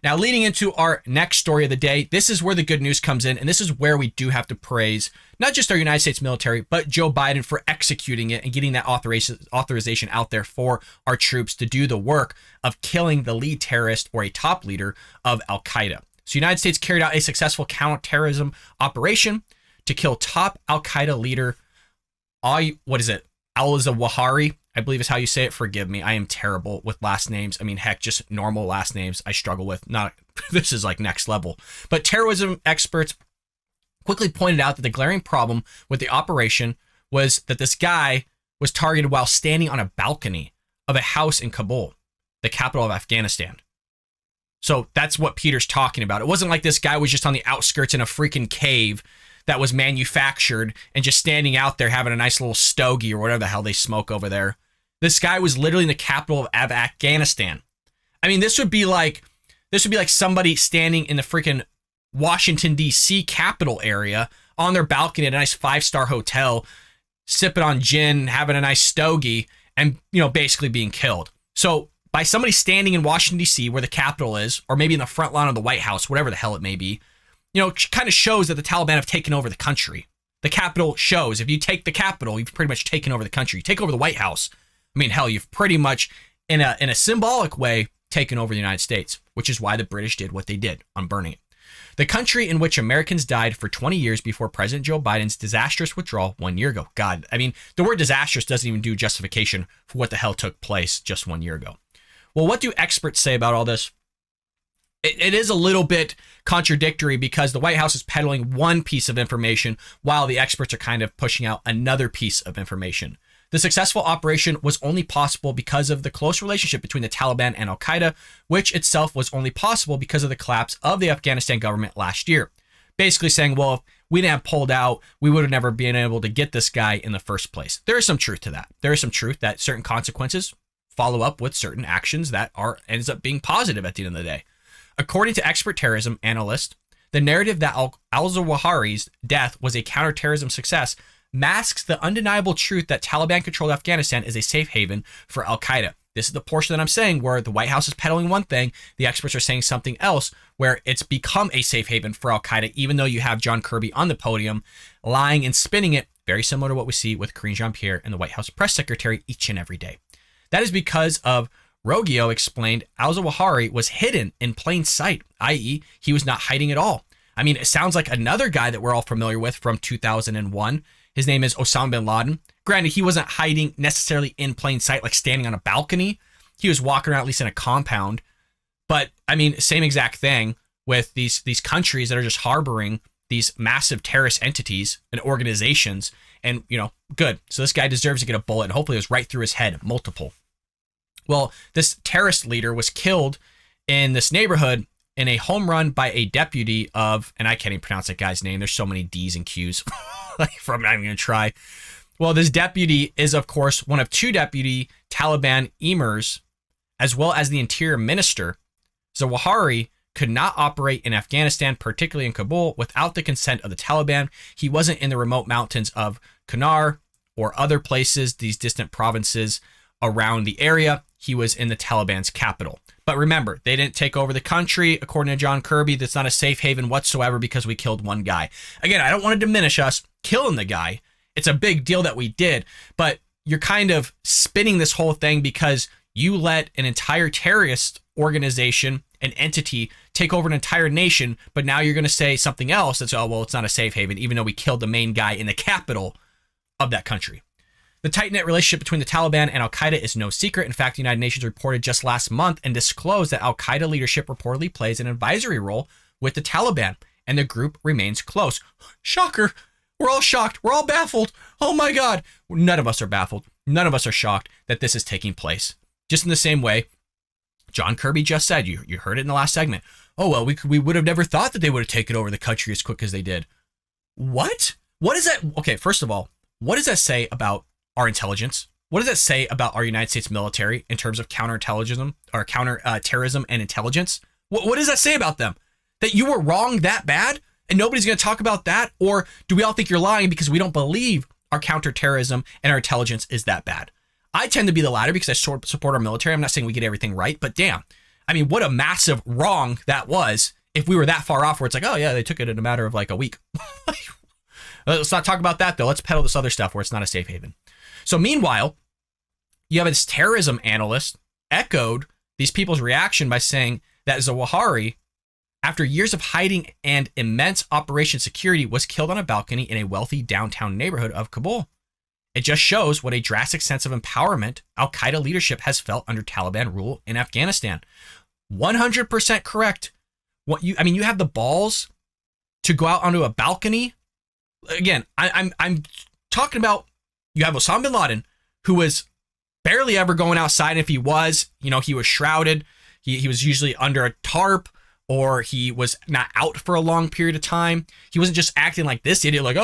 Now, leading into our next story of the day, this is where the good news comes in, and this is where we do have to praise not just our United States military, but Joe Biden for executing it and getting that authorization out there for our troops to do the work of killing the lead terrorist or a top leader of al-Qaeda. So the United States carried out a successful counterterrorism operation to kill top al-Qaeda leader, al-zawahiri, I believe is how you say it. Forgive me. I am terrible with last names. I mean, heck, just normal last names I struggle with. This is like next level. But terrorism experts quickly pointed out that the glaring problem with the operation was that this guy was targeted while standing on a balcony of a house in Kabul, the capital of Afghanistan. So that's what Peter's talking about. It wasn't like this guy was just on the outskirts in a freaking cave that was manufactured and just standing out there having a nice little stogie or whatever the hell they smoke over there. This guy was literally in the capital of Afghanistan. I mean, this would be like somebody standing in the freaking Washington, D.C. capital area on their balcony at a nice 5-star hotel, sipping on gin, having a nice stogie, and, basically being killed. So by somebody standing in Washington, D.C., where the capital is, or maybe in the front lawn of the White House, whatever the hell it may be, kind of shows that the Taliban have taken over the country. The capital shows. If you take the capital, you've pretty much taken over the country. You take over the White House, I mean, hell, you've pretty much, in a symbolic way, taken over the United States, which is why the British did what they did on burning it. The country in which Americans died for 20 years before President Joe Biden's disastrous withdrawal 1 year ago. God, I mean, the word disastrous doesn't even do justification for what the hell took place just 1 year ago. Well, what do experts say about all this? It is a little bit contradictory because the White House is peddling one piece of information while the experts are kind of pushing out another piece of information. The successful operation was only possible because of the close relationship between the Taliban and al-Qaeda, which itself was only possible because of the collapse of the Afghanistan government last year. Basically saying, well, if we didn't have pulled out, we would have never been able to get this guy in the first place. There is some truth to that. There is some truth that certain consequences follow up with certain actions that ends up being positive at the end of the day. According to expert terrorism analysts, the narrative that al-Zawahiri's death was a counterterrorism success masks the undeniable truth that Taliban-controlled Afghanistan is a safe haven for al-Qaeda. This is the portion that I'm saying where the White House is peddling one thing, the experts are saying something else, where it's become a safe haven for al-Qaeda, even though you have John Kirby on the podium lying and spinning it, very similar to what we see with Karine Jean-Pierre and the White House press secretary each and every day. That is because of Roggio explained al-Zawahiri was hidden in plain sight, i.e. he was not hiding at all. I mean, it sounds like another guy that we're all familiar with from 2001. His name is Osama bin Laden. Granted, he wasn't hiding necessarily in plain sight, like standing on a balcony. He was walking around at least in a compound. But I mean, same exact thing with these countries that are just harboring these massive terrorist entities and organizations. And, good. So this guy deserves to get a bullet, and hopefully it was right through his head, multiple. Well, this terrorist leader was killed in this neighborhood in a home run by a deputy of, and I can't even pronounce that guy's name. There's so many D's and Q's. I'm not even going to try. Well, this deputy is, of course, one of two deputy Taliban emirs, as well as the interior minister. Zawahiri could not operate in Afghanistan, particularly in Kabul, without the consent of the Taliban. He wasn't in the remote mountains of Kunar or other places, these distant provinces around the area. He was in the Taliban's capital. But remember, they didn't take over the country. According to John Kirby, that's not a safe haven whatsoever because we killed one guy. Again, I don't want to diminish us killing the guy. It's a big deal that we did, but you're kind of spinning this whole thing because you let an entire terrorist organization, an entity, take over an entire nation, but now you're going to say something else that's, oh, well, it's not a safe haven, even though we killed the main guy in the capital of that country. The tight-knit relationship between the Taliban and al-Qaeda is no secret. In fact, the United Nations reported just last month and disclosed that al-Qaeda leadership reportedly plays an advisory role with the Taliban, and the group remains close. Shocker. We're all shocked. We're all baffled. Oh my God. None of us are baffled. None of us are shocked that this is taking place. Just in the same way, John Kirby just said, you heard it in the last segment. Oh, well, we would have never thought that they would have taken over the country as quick as they did. What? What is that? Okay, first of all, what does that say about our intelligence? What does that say about our United States military in terms of counterintelligence or counterterrorism and intelligence? What does that say about them? That you were wrong that bad and nobody's going to talk about that? Or do we all think you're lying because we don't believe our counterterrorism and our intelligence is that bad? I tend to be the latter because I support our military. I'm not saying we get everything right, but damn, I mean, what a massive wrong that was if we were that far off where it's like, oh yeah, they took it in a matter of like a week. Let's not talk about that though. Let's peddle this other stuff where it's not a safe haven. So meanwhile, you have this terrorism analyst echoed these people's reaction by saying that al-zawahiri, after years of hiding and immense operation security, was killed on a balcony in a wealthy downtown neighborhood of Kabul. It just shows what a drastic sense of empowerment al-Qaeda leadership has felt under Taliban rule in Afghanistan. 100% correct. You have the balls to go out onto a balcony. Again, I'm talking about, you have Osama bin Laden, who was barely ever going outside. And if he was, he was shrouded. He was usually under a tarp, or he was not out for a long period of time. He wasn't just acting like this idiot, like,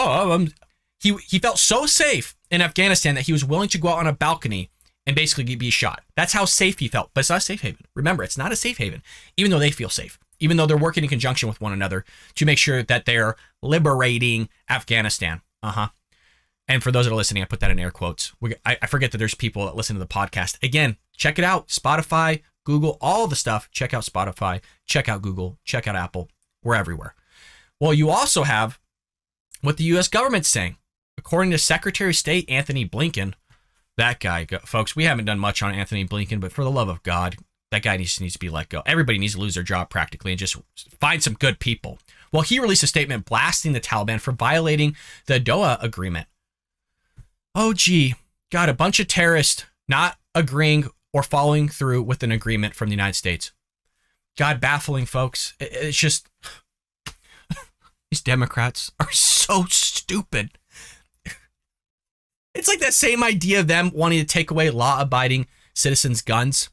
he felt so safe in Afghanistan that he was willing to go out on a balcony and basically be shot. That's how safe he felt. But it's not a safe haven. Remember, it's not a safe haven, even though they feel safe, even though they're working in conjunction with one another to make sure that they're liberating Afghanistan. And for those that are listening, I put that in air quotes. I forget that there's people that listen to the podcast. Again, check it out. Spotify, Google, all the stuff. Check out Spotify, check out Google, check out Apple. We're everywhere. Well, you also have what the U.S. government's saying. According to Secretary of State Anthony Blinken, that guy, folks, we haven't done much on Anthony Blinken, but for the love of God, that guy needs to be let go. Everybody needs to lose their job practically and just find some good people. Well, he released a statement blasting the Taliban for violating the Doha Agreement. Oh, gee, got a bunch of terrorists not agreeing or following through with an agreement from the United States. God, baffling, folks. It's just, these Democrats are so stupid. It's like that same idea of them wanting to take away law-abiding citizens' guns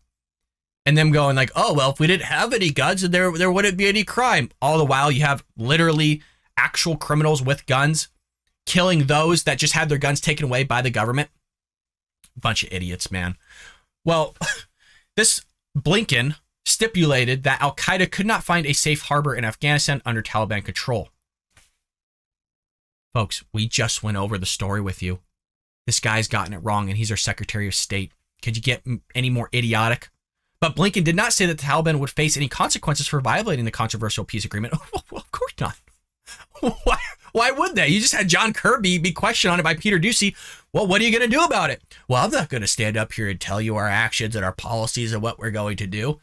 and them going like, oh, well, if we didn't have any guns, there wouldn't be any crime. All the while, you have literally actual criminals with guns killing those that just had their guns taken away by the government. Bunch of idiots, man. Well, this Blinken stipulated that al-Qaeda could not find a safe harbor in Afghanistan under Taliban control. Folks, we just went over the story with you. This guy's gotten it wrong, and he's our Secretary of State. Could you get any more idiotic? But Blinken did not say that the Taliban would face any consequences for violating the controversial peace agreement. Well, of course not. Why would they? You just had John Kirby be questioned on it by Peter Doocy. Well, what are you going to do about it? Well, I'm not going to stand up here and tell you our actions and our policies and what we're going to do.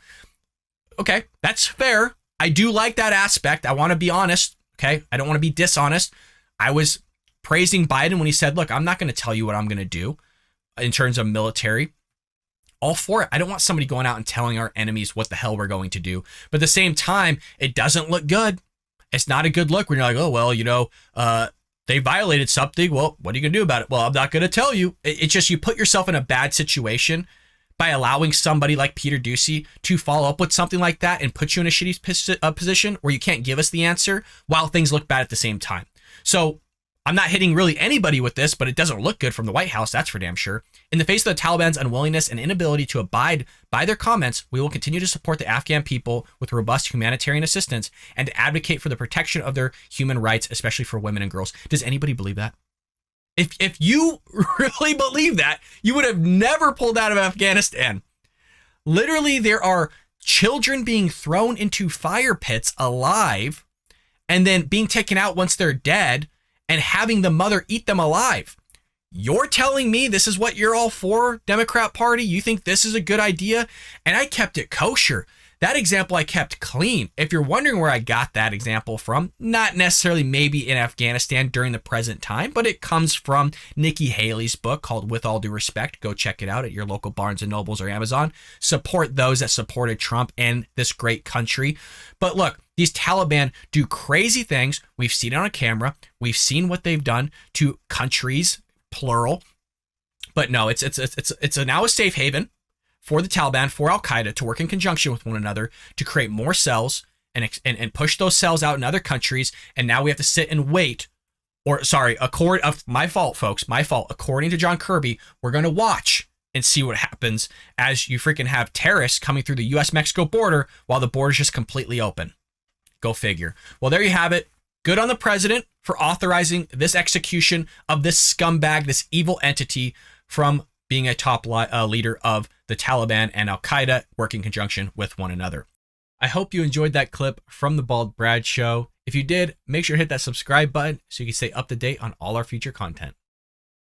Okay, that's fair. I do like that aspect. I want to be honest. Okay, I don't want to be dishonest. I was praising Biden when he said, look, I'm not going to tell you what I'm going to do in terms of military. All for it. I don't want somebody going out and telling our enemies what the hell we're going to do. But at the same time, it doesn't look good. It's not a good look when you're like, oh, well, they violated something. Well, what are you going to do about it? Well, I'm not going to tell you. It's just you put yourself in a bad situation by allowing somebody like Peter Doocy to follow up with something like that and put you in a shitty position where you can't give us the answer while things look bad at the same time. So I'm not hitting really anybody with this, but it doesn't look good from the White House, that's for damn sure. In the face of the Taliban's unwillingness and inability to abide by their comments, we will continue to support the Afghan people with robust humanitarian assistance and advocate for the protection of their human rights, especially for women and girls. Does anybody believe that? If you really believe that, you would have never pulled out of Afghanistan. Literally, there are children being thrown into fire pits alive and then being taken out once they're dead and having the mother eat them alive. You're telling me this is what you're all for, Democrat Party? You think this is a good idea? And I kept it kosher. That example I kept clean. If you're wondering where I got that example from, not necessarily maybe in Afghanistan during the present time, but it comes from Nikki Haley's book called With All Due Respect. Go check it out at your local Barnes & Nobles or Amazon. Support those that supported Trump and this great country. But look, these Taliban do crazy things. We've seen it on camera. We've seen what they've done to countries, plural. But no, it's now a safe haven for the Taliban, for al-Qaeda to work in conjunction with one another to create more cells and push those cells out in other countries. And now we have to sit and wait. My fault, folks. My fault. According to John Kirby, we're going to watch and see what happens as you freaking have terrorists coming through the U.S.-Mexico border while the border's just completely open. Go figure. Well, there you have it. Good on the president for authorizing this execution of this scumbag, this evil entity from being a top leader of the Taliban and al-Qaeda, working in conjunction with one another. I hope you enjoyed that clip from the Bald Brad Show. If you did, make sure to hit that subscribe button so you can stay up to date on all our future content.